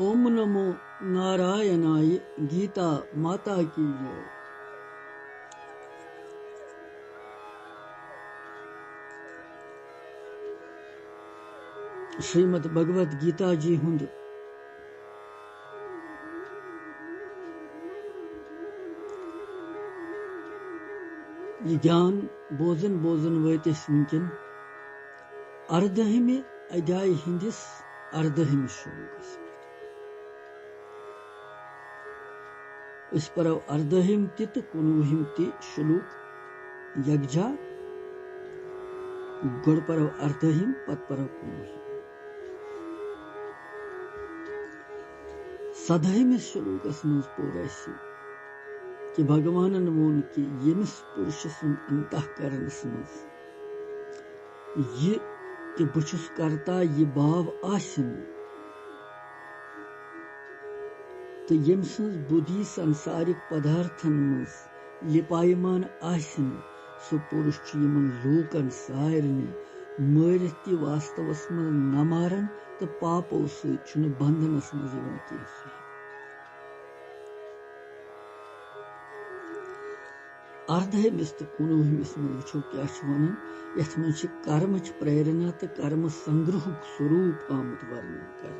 ओम नमो नारायणाय। गीता माता की जय। श्रीमद् भगवद गीता जी हुंद ये ज्ञान बोजन बोजन वतिस वुनकिन अर्धहिमि अध्याय हिंदिस अर्धहिमि श्लोकस इस पर अर्धहिम तित कुनूहिम ति श्लोक यज्ञा गुड़ पर अर्धहिम पत पर कुनूहिम सदहिम श्लोकस मज पोरसी कि भगवान वोन कि यमिस पुरुष सुन अंतःकरणस मज ये कि बुछुस करता ये भाव आसिन तो यम सन्स बुद्धि सांसारिक पदार्थन मज लिपायमान आसिन सो पुरुष यमन लोकन सारने मरित वास्तवस मज न मारन तो पापो सु बंधनस मज अर्धहिमिस तो कुनूहिमिस मज वुचो क्या वन यथ मन कर्म प्रेरणा तो कर्म संग्रह स्वरूप आमुत वर्णन कर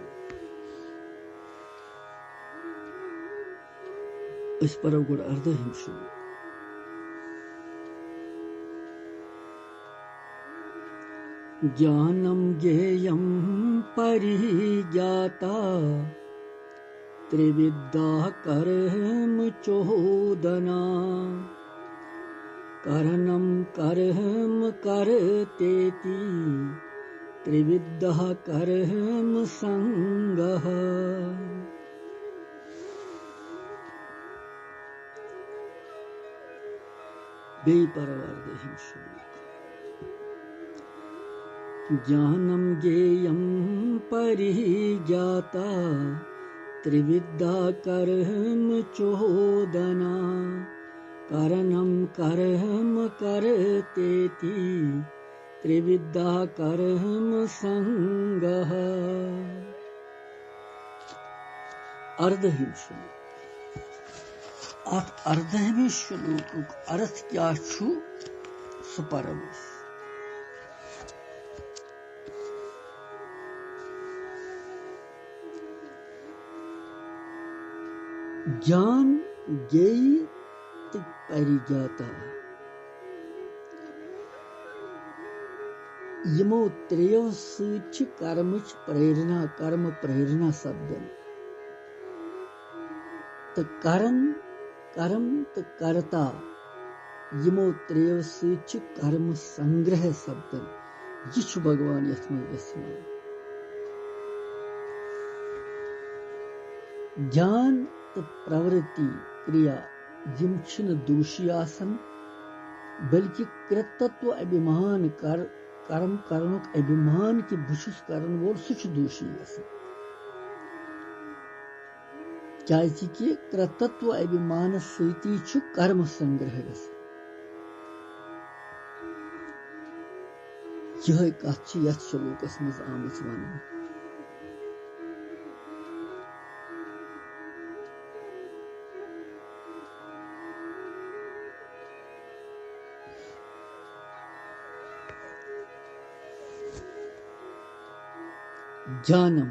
इस पर गुड़ अर्धहिम श्लोक ज्ञानम ज्ञेयम परिज्ञाता त्रिविद्या कर्म चोदना करणम कर्म करतेति त्रिविद्या कर्म संगः। बेपरवर्धहिम श्लोक ज्ञानम ज्ञेयम परिज्ञाता त्रिविद्या कर्म चोदना करणम कर्म करतेति त्रिविद्या कर्म संगः। अर्धहिम श्लोक अत अर्धहिम श्लोक अर्थ क्या छु सुपरवश ज्ञान ज्ञेय परिज्ञाता यमो त्रेयो सूच कर्मच प्रेरणा कर्म प्रेरणा शब्दन तो करण कर्म तो कर्ता यमो त्रेयो सूच कर्म संग्रह शब्दन यह भगवान यथ मज ज्ञान तो प्रवृत्ति क्रिया यम दोषी आसन बल्कि कृतत्व अभिमान कर्म करनुक अभिमान कि बुछुस करन वोल सह दोषी कि कृतत्व अभिमान सती कर्म संग्रह यह कथ यथ श्लोकस मज आमच वन ज्ञानम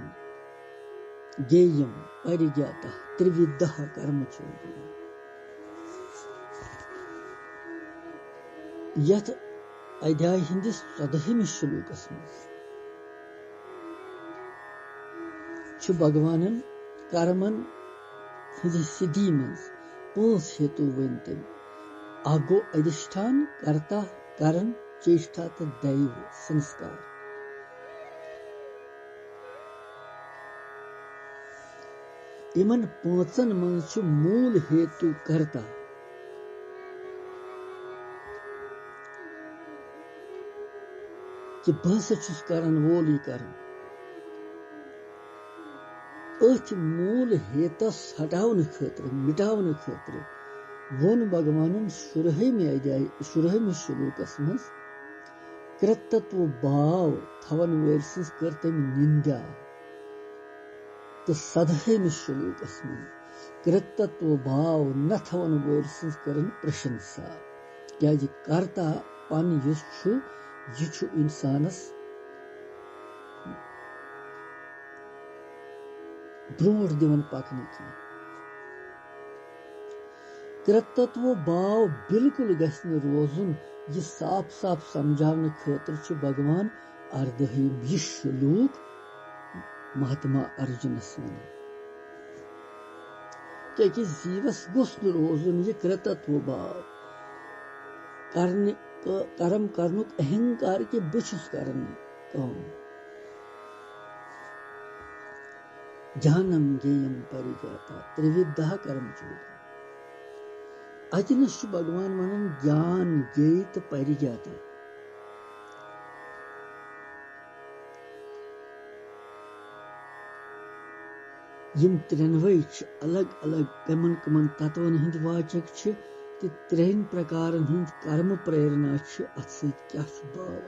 ज्ञेयम परिज्ञाता त्रिविद्या कर्म चोदना यथ अध्याय हिंदिस 14 श्लोकस मज भगवानन कर्मन सिद्धि मज 5 हेतु वन तम अ गो अधिष्ठान कर्ता करण चेष्टा तो दैव संस्कार इमन 5 मज मूल हेतु कर्ता कि बस करन वोल यह कर अथ मूल हेतस हटावन खतर मिटावन खतर वोन भगवान 16 श्लोकस मज कृतत्व भाव थवन वर कर तम निंदा तो सदहम शुलूकस मन कृतत्व भाव न थवन वोर सन्स करन प्रशंसा क्या जी करता पन युस छु यह छु इंसानस ब्रोट दिवन पकने की कृतत्व भाव बिल्कुल गस्न रोजुन यह साफ साफ समझाने खतर छु भगवान अर्धहिम यह शुलूक महात्मा अर्जुनस वन क्या जीवस गोस रोजुन यह कृतत्व भाव कर्म करनुक अहंकार के बुछुस करन कम ज्ञानम ज्ञेयम परिज्ञाता त्रिविधा कर्म चूत अतनस भगवान वनन ज्ञान ज्ञेय तो परिज्ञाता यम त्रेनवे अलग अलग कमन कमन तत्वन हिंद वाचक तो त्रेन प्रकारन हिंद कर्म प्रेरणा अत सत क्या भाव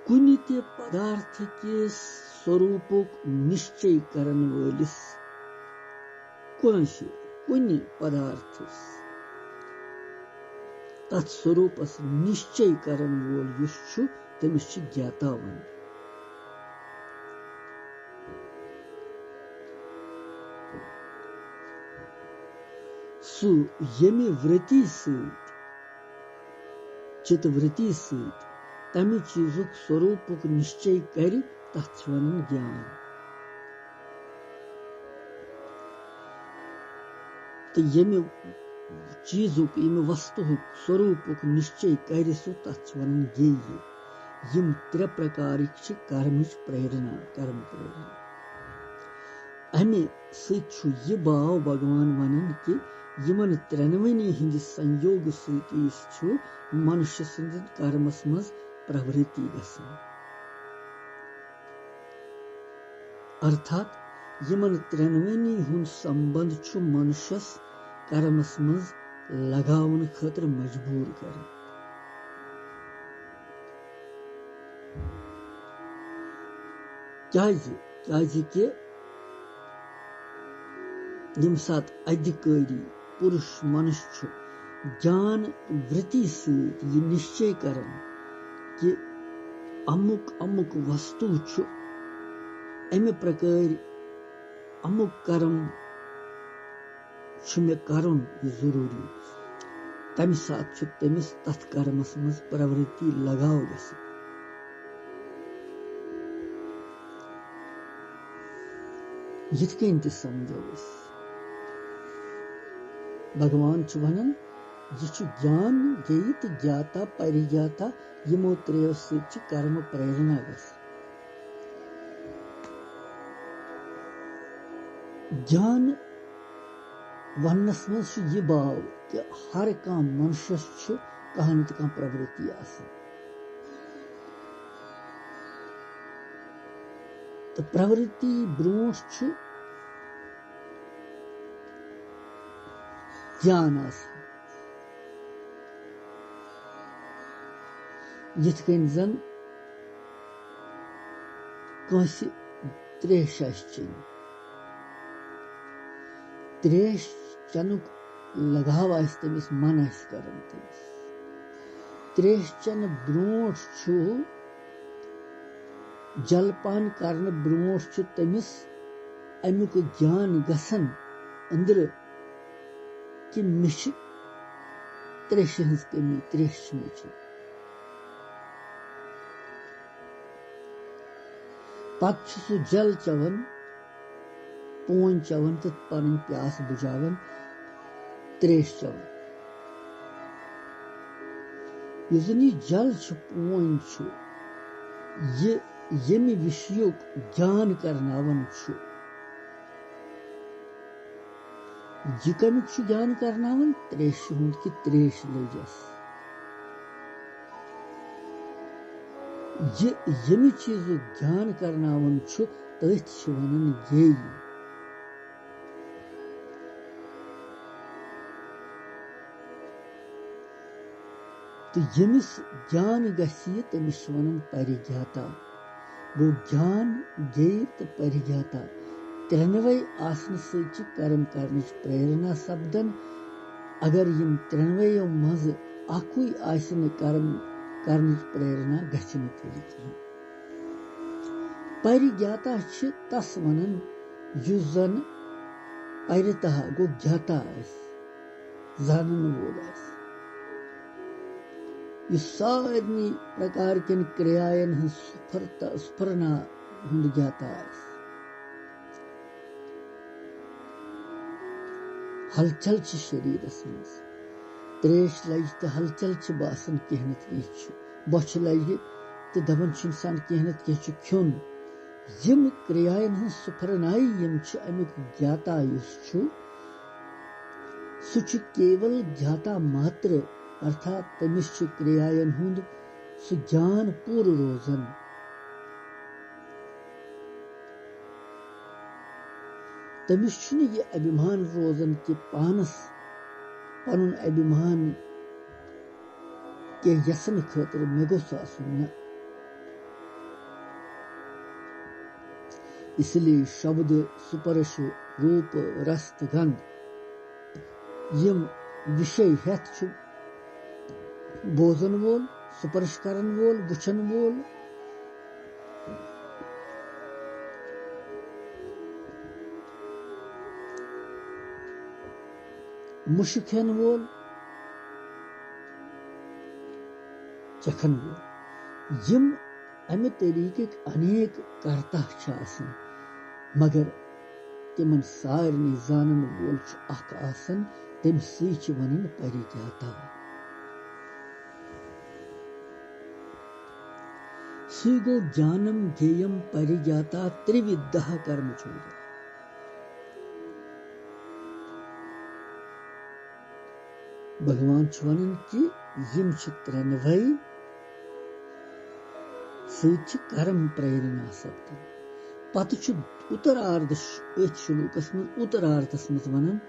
कुन ते पदार्थ के स्वरूपों निश्चय करन वलिस कुन पदार्थ तत्स्वरूपस निश्चय करन वोल युस छु तमिस छु ज्ञाता वन सु यमि वृत्ति सत चित्तवृत्ति सत तमि चीजुक स्वरूपुक निश्चय कर तथ वनन ज्ञान तो यमि चीजुक यमि वस्तुक स्वरूपुक निश्चय कर सु तथ वनन ज्ञेय यम त्रे प्रकार कर्म प्रेरणा कर्म प्रेरणा अमे सत यह भाव भगवान वनन कि यमन त्रेनवनी हिंद संयोग सत मनुष्य सिंद कर्मस मज प्रवृत्ति गसन अर्थात यमन त्रेनवनी हुंद संबंध छु मनुष्यस कर्मस मज लगावन खतर मजबूर कर क्या कि यम सात अधिकारी पुरुष मनुष्य ज्ञान वृत्ति सत यह निश्चय करन कि अमुक अमुक वस्तु छु अमे प्रकार अमुक कर्म छु मे करन यह जरूरी तम सात छु तमिस तथ कर्मस मज प्रवृत्ति लगाव गसन यिथ कन त समझो भगवान छु वनन यह छु ज्ञान ज्ञेय तो ज्ञाता परिज्ञाता यमो त्रेयो सत कर्म प्रेरणा ज्ञान वनस मज यह भाव कि हर कह मनुष्य कह न कह प्रवृत्ति तो प्रवृत्ति ब्रोट ज्ञान यिथ कन जन कंस त्रेश चन त्रेश चनुक लगाव तमिस मन करन तमिस त्रेश चन ब्रोट जलपान करने ब्रोट तमिस अमुक ज्ञान गसन अंदर कि मे त्रेश हज कमी त्रेश मे पत सु जल चवन पोन चवन तो पन प्यास बुझावन त्रेश चवन जल पोन यमि विषयुक ज्ञान करनावन यह कमुक ज्ञान करनावन त्रेश हुंद कि त्रेश लजस यमि चीज ज्ञान करनावन तथ वनन ज्ञेय तो यमिस ज्ञान गसी तमिस वनन परिज्ञाता गो ज्ञान गेय तो परिज्ञाता त्रेनवे आसन सच कर्म करने प्रेरणा सपदन अगर यम त्रेनवेयो मज अकुई आसन कर्म करने प्रेरणा गछन तेल कहीं परिज्ञाता छ तस वनन युस जन परितः गो ज्ञाता जानन वोल यह सारनी प्रकार के क्रियायन स्फुरना हुंद ज्ञाता हलचल शरीर मज त्रेश लज तो हलचल बासन कह बोछ लगे तो दपन इंसान कह खुन यम क्रियायन स्फुरनाई यम अमुक ज्ञाता सह केवल ज्ञाता मात्र अर्थात तमिस क्रियायन हुंद सह ज्ञान पूर रोजन तमिस यह अभिमान रोजन कि पानस पन अभिमान के यसन खतर मे गोस आसुन इसलिए शब्द स्पर्श रूप रस गंध यम विषय हेत बोजन वोल स्पर्श करन वोल वुचन वोल मुश्किन वोल चखन वोल यम अमे तरीके अनेक करता मगर तिमन सारनी जानन वोल तम सी वनन परिज्ञाता सी गो ज्ञानम ज्ञेयम परिज्ञाता त्रिविद्ध कर्म चोद भगवान वनन कि यम त्रेनवे सच कर्म प्रेरणा सपदन पत उत्तरार्ध श्लोकस मज उत्तरार्धस मज वनन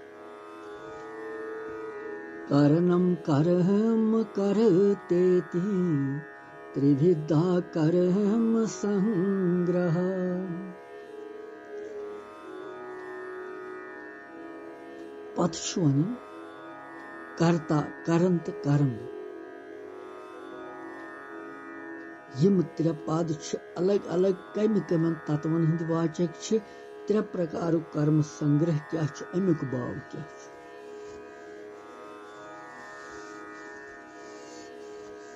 कारणम करहम करतेति त्रिविद्धा करहम संग्रह पत वनन कर्ता करंत कर्म यम त्रे पद अलग अलग कमन तत्वन हंद वाचक त्रे प्रकार कर्म संग्रह क्या अमुक भाव क्या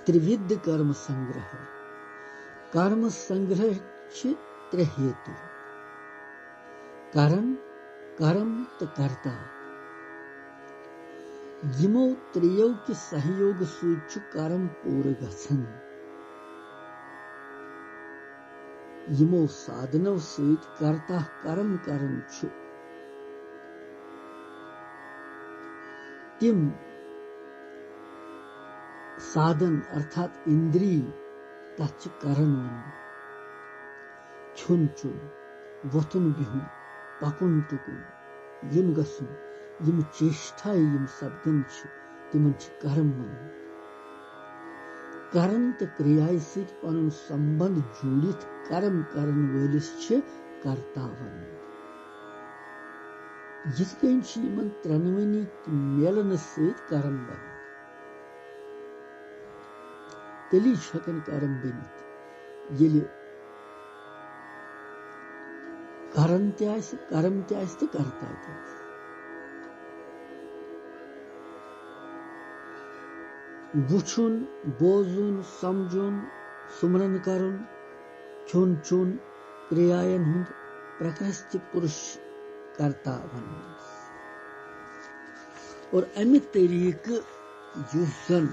त्रिविध कर्म संग्रह त्रे हेतु कारण कर्म तो कर्ता यमो त्रियो के सहयोग सूच कर्म पूर गछन यमो साधनों सहित कर्ता कर्म करन छु तिम साधन अर्थात इंद्रिय तच करन छुन छुन वतुन बिहुन पकुन टुकुन युन गसुन यम चेष्टा यम सपदन तिमन कर्म वन कर्म तो क्रिया सहित पन संबंध जोड़ित कर्म करन वलिस कर्ता वन यिथ कन त्रेनवनी मेलन सहित कर्म बन तेली हकन कर्म बनित ये कर्म तो कर्ता वुचुन बोजुन समझुन सुमरन करुन चुन चुन क्रियायन हुंद प्रकृति पुरुष कर्ता वन और अमि तरीक युस जन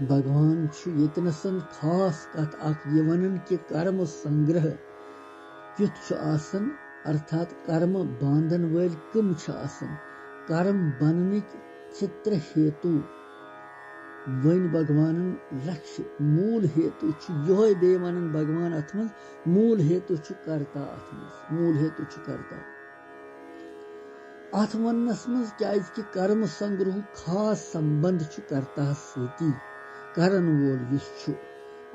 भगवान यतनसन खास कथ ये वनन कि कर्म संग्रह क्युथ आसन अर्थात कर्म बांधन वल कम कर्म बननिक चित्र हेतु वन भगवान लक्ष्य मूल हेतु यो बे वन भगवान अथ मूल हेतु कर्ता अथ मूल हेतु कर्ता अथ वनस मज कि कर्म संग्रह खास संबंध कर्ता सती करन वोल युस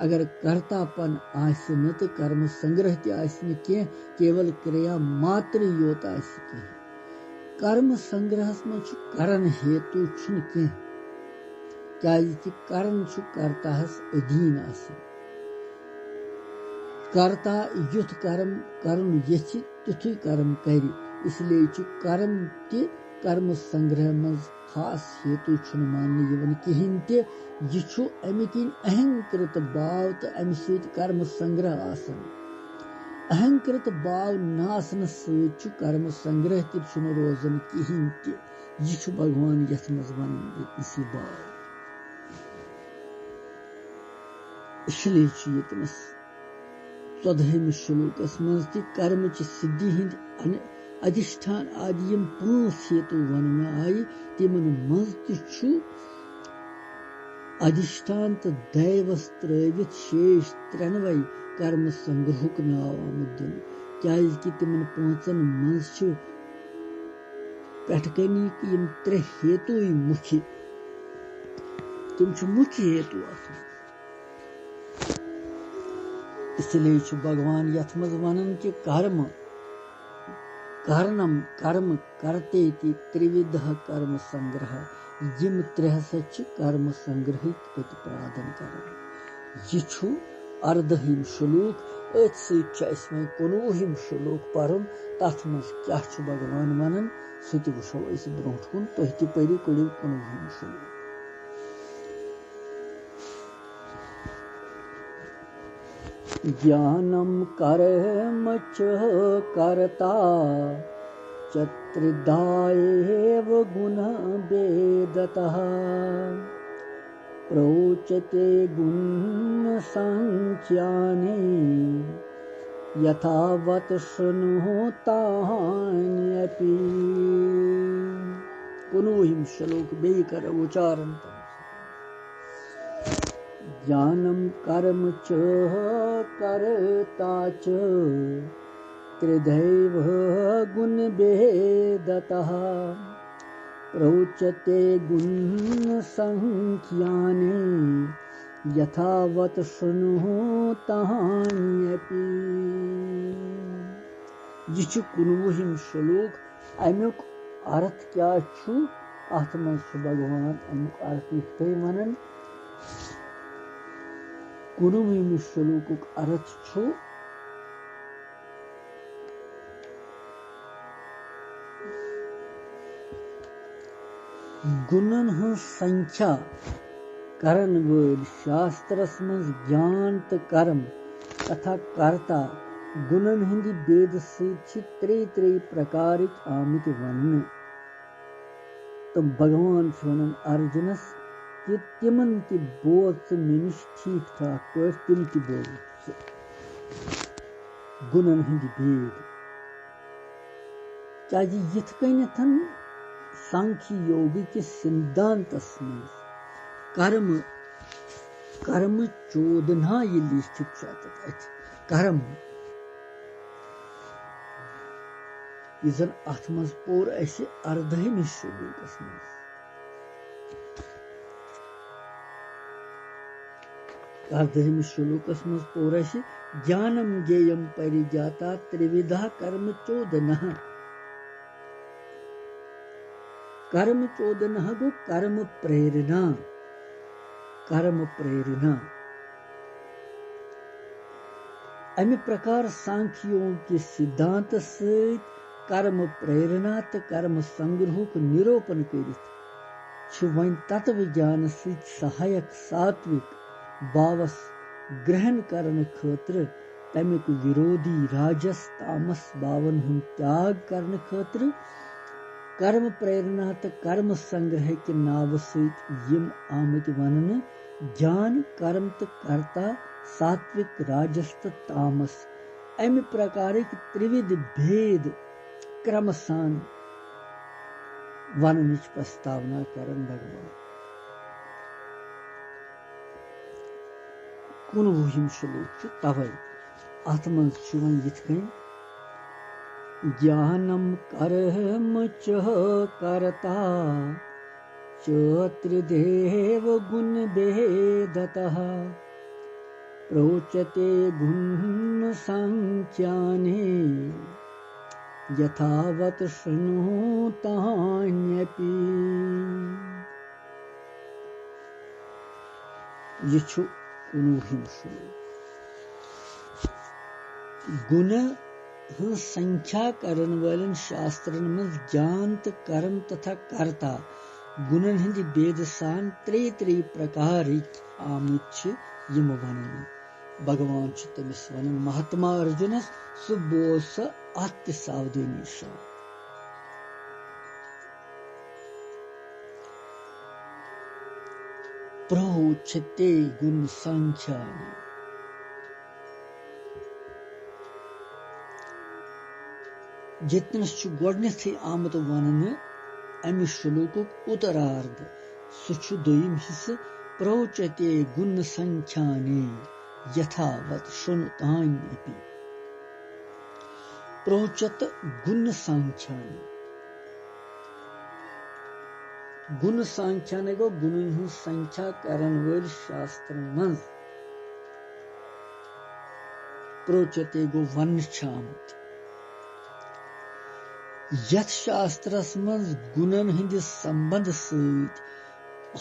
अगर कर्तापन आसि न तो कर्म संग्रह तह केवल क्रिया मात्र योत कह कर्म संग्रह मज करन हेतु कह करन कर्ताहस अधीन आसन कर्ता युथ कर्म करन यथ तुथु कर्म कर इसलिए कर्म ते कर्म संग्रह मज खास हेतु मानने कहीं यह अमि किन अहंकृत भाव तो अमि सत कर्म संग्रह आसन अहंकृत भाव नासन सत कर्म संग्रह तक रोजन कहीं यह भगवान यथ मज वन इसी भाव इसलिए यतनस 14 श्लोकस मज कर्म च सिद्धि हिंद अधिष्ठान आदि 5 हेतु वन आई तिमन मज अधिष्ठान तो दैवस त्रवित शेष 3 कर्म संग्रहुक नाव आमुद दिन क्या तिमन 5 मज पेटकनी 3 हेतु मुख्य तिम मुख्य हेतु इसलिए भगवान यथ मज वनन कि कर्म कारणम कर्म करते त्रिविध कर्म संग्रह यम 3 कर्म संग्रह प्रतिपादन कर यह अर्धहिम श्लोक अथ समें 19 श्लोक पर्न तथ मज क्या भगवान वनन सह वो ब्रोट कुन तुम तु परू कड़ो 19 श्लोक ज्ञानम कर्म च कर्ता चत्रिधा एव गुण वेदतः प्रोचते गुण संख्यानि यथावत् शृणुतान्यपि 19 श्लोक बेकर उच्चारण ज्ञानम कर्म च कर्ता च त्रिधैव गुण भेदतः प्रोच्यते गुण संख्यानि यथावत् शृणुतान्यपि यह 19 श्लोक अमुक अर्थ क्या अथ मज भगवान अमुक अर्थ युक्त वनन 19 श्लोक अर्थ गुणन संख्या करन वल शास्त्रस मज ज्ञान तो कर्म तथा कर्ता गुणन हिंदी भेद त्रे प्रकार आमित वन तो भगवान वन अर्जुनस कि तिमन ति बोध मे निश ठीक ठाक पे तिम ति बोध गुणन हिंद भेद क्या यथ कन सांख्य योग के सिद्धांतस मज कर्म कर्म चोदना ये लिखित कर्म यह अथ मज पोर अस 18 श्लोकस मज अर्धहिम श्लोकस मज पोर ज्ञानम ज्ञेयम परिज्ञाता त्रिविधा कर्म चोदन गो कर्म प्रेरणा अमि प्रकार सांख्यों के सिद्धांत सहित कर्म प्रेरणा तो कर्म संग्रहुक निरूपण कर वन तत्व ज्ञान सहायक सात्विक भावस ग्रहण करने खतर तमिक विरोधी राजस तामस भावन हुन त्याग करने खतर कर्म प्रेरणा तो कर्म संग्रह के नाव सम आमत वन ज्ञान कर्म तो कर्ता सात्विक राजस तो तामस अमि प्रकार त्रिविध भेद क्रमसान वन प्रस्तावना करन भगवान 19 श्लोक तवे अत मज यथ कन ज्ञानम कर्म च कर्ता च त्रिदेव गुण भेदतः प्रोच्यते गुण संख्याने यथावत शृणुतान्यपि। यह छु 19 श्लोक। गुण संख्या करन वालन शास्त्रन में ज्ञान तो कर्म तथा कर्ता गुणन हिंद भेद सान त्रे प्रकार आमुच यम वनन। भगवान तमिस वनन महात्मा अर्जुनस सह बोस अत सावधानी सा। प्रोच्यते गुण संख्या जितनस गोडनथ आमत वन अमि श्लोक उत्तरार्ध सह दोयम हिस्स प्रोच्यते गुण संख्याने यथावत शृणुतान्यपि। प्रोच्यत गुण संख्याने गुण संख्याने गो गुणन हूं संख्या करन वल शास्त्र मं प्रोच्यते गो वन आमत। यथ शास्त्रस मं गुणन हिंदिस संबंध सहित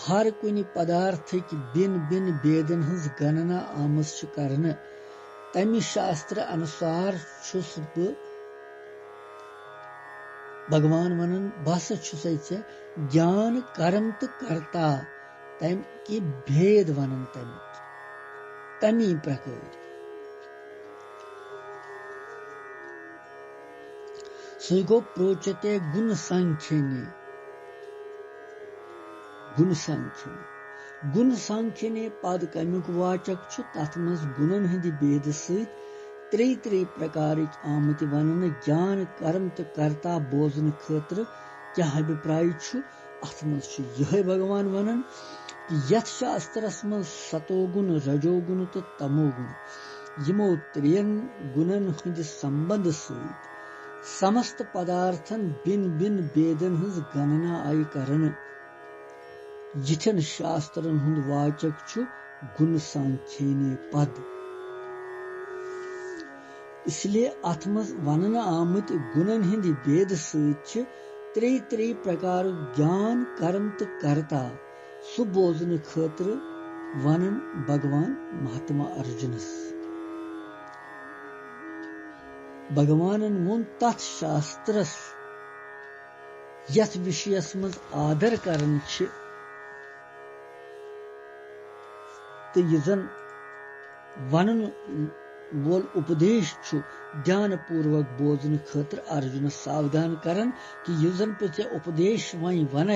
हर कुनि पदार्थक बिन बिन भेदन हंस गणना आमस करन तमि शास्त्र अनुसार छुस भगवान वनन बस छुस ज्ञान कर्म तो कर्ता तम की भेद वनन तमी प्रकार सो प्रोच्यते गुण संख्यने। गुण संख्यने पद कमुक वाचक तथ मज गुणन हंद भेद सहित त्रे प्रकार आमत वनन। ज्ञान कर्म तो कर्ता बोजन खतर क्या अभिप्राय अथ मज यह भगवान वनन कि यथ शास्त्रस मज सतोगुण रजोगुण तो तमोगुण यमो त्रेन गुणन हंद संबंध सहित समस्त पदार्थन बिन बिन भेदन हंस गणना आई करन जिथन शास्त्रन हुंद वाचक गुण सांख्यने पद। इसलिए अथ मज वनन आमत गुणन हिंद भेद सहित त्रे प्रकार ज्ञान कर्म तो कर्ता सुबोजन खतर वनन भगवान महात्मा अर्जुनस। भगवानन वोन तथ शास्त्रस यथ विषयस मज आदर करन तो यह वनन वोल उपदेश ध्यान पूर्वक बोजन खतर अर्जुन सावधान करन कि यह पे उपदेश वन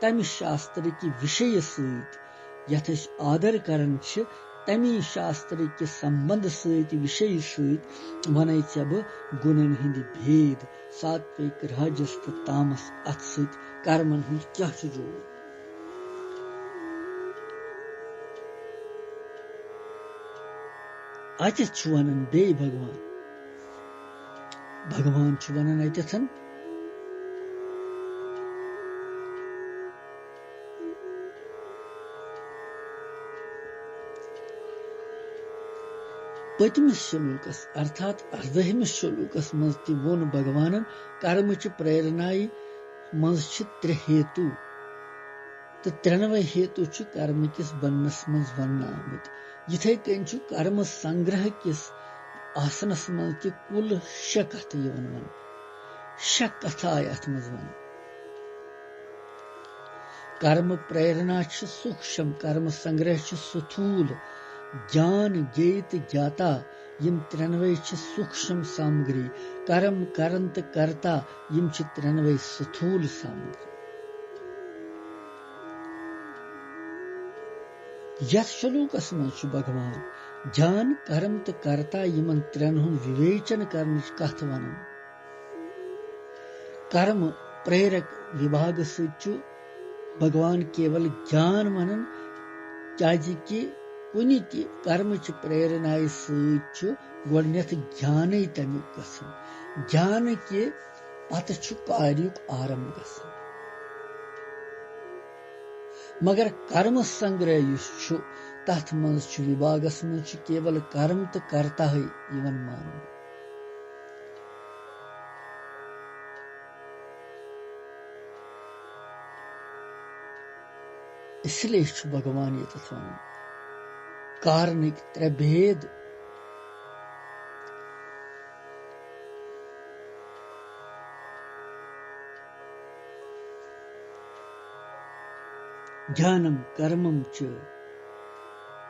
तमि शास्त्र की विषय सहित यथ आदर करन तमी शास्त्र के संबंध सहित विषय सहित वन गुणन हिंद भेद सात्विक राजस तो तामस अत सहित कर्मन हुंद क्या जोड़। अत वनन बे भगवान वनन अतन पतमिस श्लोकस अर्थात 18 श्लोकस मज वोन भगवान कर्म प्रेरणाई मज 3 हेतु तो 93 हेतु कर्म किस बनस मज वन आमत। यथे कन कर्म संग्रह किस आसनस मज त कुल 6 कथ वन 6 कथ आय अथ मज वन। कर्म प्रेरणा सूक्ष्म कर्म संग्रह स्थूल ज्ञान ज्ञेत ज्ञाता यम 93 सूक्ष्म सामग्री कर्म करंत कर्ता यम 93 स्थूल सामग्री। यथ श्लोकस मज भगवान ज्ञान कर्म तो कर्ता यमन 3 हुंद विवेचन करन कथ वनन। कर्म प्रेरक विभाग सु भगवान केवल ज्ञान वनन क्या कि कुनि ति कर्मच प्रेरणाय सच गोडनेथ ज्ञान तमिक गसन ज्ञान के पत कार्युक आरंभ गसन मगर कर्म संग्रह युस तथ मज विभागस मज केवल कर्म तो कर्ता ही इवन मान इसलिए भगवान ये वन कारणिक त्रे भेद ज्ञानम कर्मम च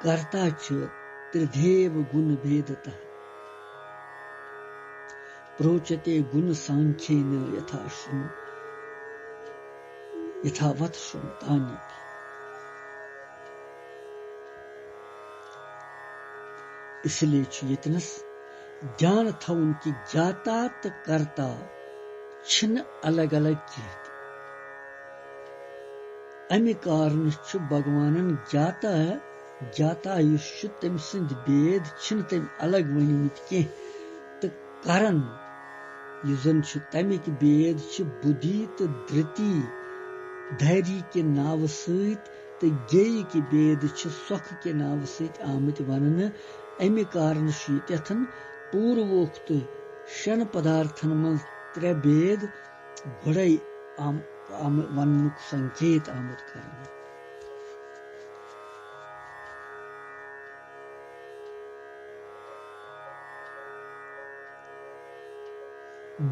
कर्ता च त्रिधेव गुण भेदतः प्रोचते गुण सांख्येन यथावत तान्यपि इसलिए यतनस ज्ञान थवन की ज्ञाता तो कर्ता छिन अलग अलग कह अमि कारण भगवान ज्ञाता युस तम सद भेद छिन तम अलग वनमित कह तो करन युजन तमिक भेद बुद्धि तो धृति धैर्य के नाव सत तो गेय के भेद सुख के नाव सत आमत वन अमि कारण यथन पूर्वोक्त शन पदार्थन मज त्रे भेद गुड़े वनुक संकेत आमत कर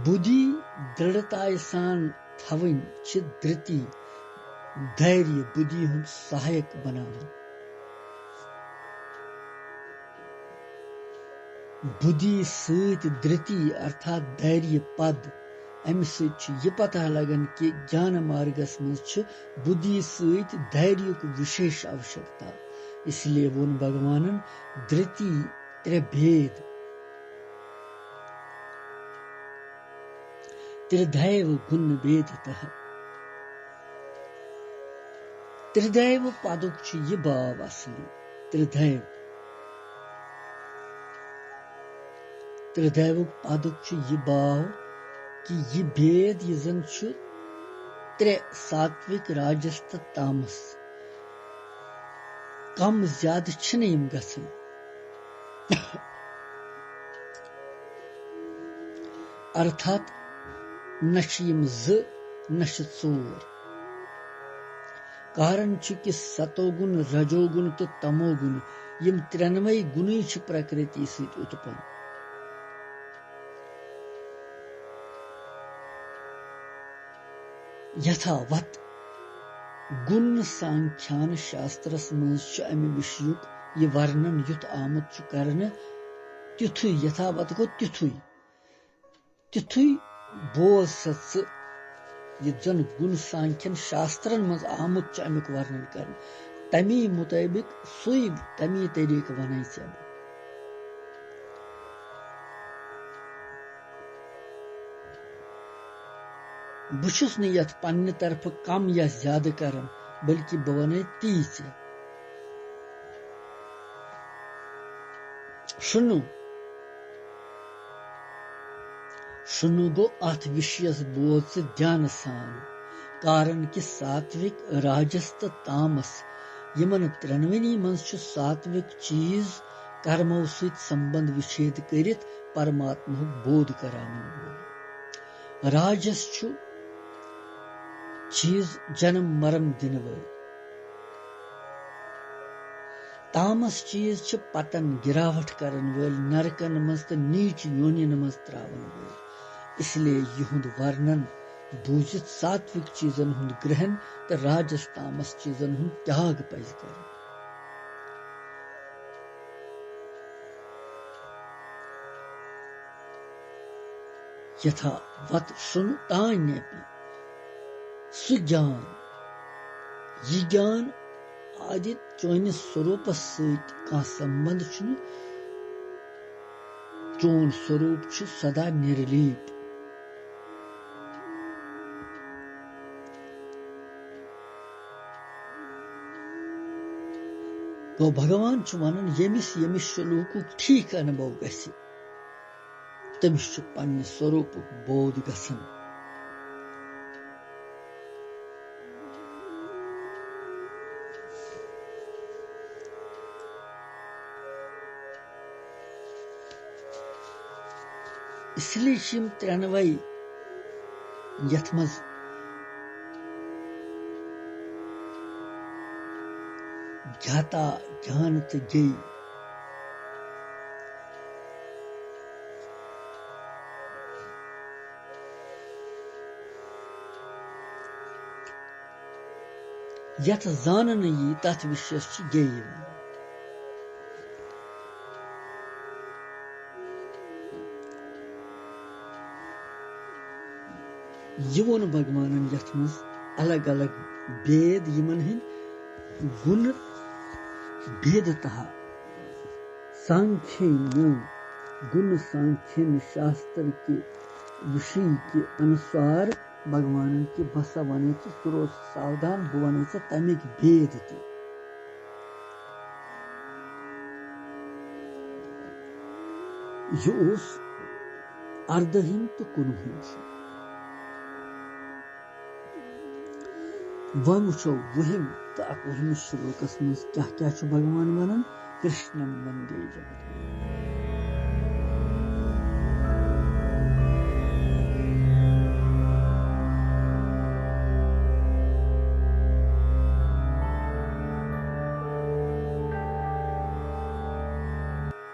बुद्धि दृढ़ताय सान थवन धृति धैर्य बुद्धि हुंद सहायक बनावन बुद्धि सत धृति अर्थात धैर्य पद अमि सह पता लगन कि ज्ञान मार्गस मज बुद्धि सत धैर्य विशेष आवश्यकता इसलिए वोन भगवान धृति त्रे भेद त्रिधैव गुण भेदतः त्रिधैव पदुक यह भाव असली त्रिधैव पदुक यह भाव कि यह भेद यह जन त्रे सात्विक राजस तो तामस कम ज्यादा यम गसन अर्थात न न चोर कारण कि सतोगुण रजोगुण तो तमोगुण यम त्रेनवे गुण प्रकृति सत उत्पन्न यथावत गुण सांख्यान शास्त्रस मज अमि विषयुक यह वर्णन युत आमुत करने तिथु यथावत गो तिथु बोज सच यह जन गुण सांख्यन शास्त्रन मज आमुत अमुक वर्णन कर तमी मुताबिक सुई तमी तरीक वन बुशुस न यथ पन्ने तरफ कम या ज्यादा करन बल्कि बह वन ती शुनु गो अथ विषयस बोध से ध्यान सान कारण कि सात्विक राजस तो तामस यमन त्रेनवनी मज सात्विक चीज कर्मो सत संबंध विच्छेद करित परमात्मा बोध करावन राजस चीज जन्म मरण दिन वल तामस चीज पतन गिरावट करन वल नरकन मज तो नीच योनिन मज त्रावन वल इसलिए युहुंद वर्णन बूझित सात्विक चीजन हुंद ग्रहण तो राजस तामस चीजन हुंद त्याग पज कर यथा वत सुन तान्यपि सुज्ञान यह ज्ञान आदि चोनिस स्वरूप सत संबंध चोन स्वरूप सदा निर्लीप गो भगवान वन यमिस यमिस श्लोक ठीक अनुभव गि तमिस पन्ने स्वरूप बोध गसन इसलिए त्रेनवे यथ मज ज्ञाता ज्ञान तो गे यथ जानन यी तथ विषयस गे यह वोन भगवान यथ मज अलग अलग भेद यमन हिंद गुण भेदतः सांख्य गुण सांख्यन शास्त्र के विषय के अनुसार भगवान की बसा वन रोज सावधान बह वन तमिक भेद त यह अर्धहिम तो कुनहिम वन वो वहिम तो 11 श्लोकस मज क्या भगवान वन कृष्णम वंदे जगत